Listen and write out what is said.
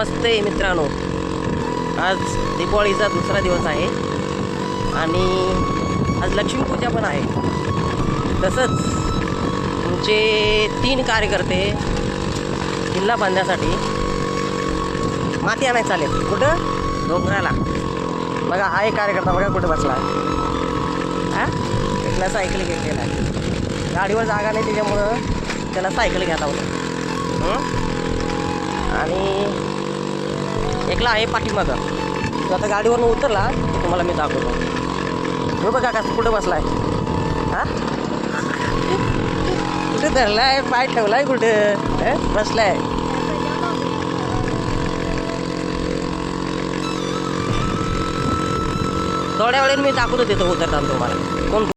नमस्ते मित्रांनो, आज दिवाळीचा दुसरा दिवस आहे आणि आज लक्ष्मीपूजा पण आहे. तसंच तुमचे 3 कार्यकर्ते किल्ला बांधण्यासाठी माती आणायला चालेल. कुठं? डोंगराला. बघा हा एक कार्यकर्ता बघा कुठे बसला. हां, त्याला सायकल घेतलेला आहे. गाडीवर जागा नाही त्याच्यामुळं त्याला सायकल घ्यायला होतं. आणि एकला आहे पाठीमागं. तो आता गाडीवरून उतरला तर तुम्हाला मी दाखवतो. हो बघा कसं कुठं बसलाय. हां, कुठे धरलाय, पाय ठेवलाय, कुठं बसलाय. थोड्या वेळेने मी दाखवतो तिथं उतरताना तुम्हाला. कोण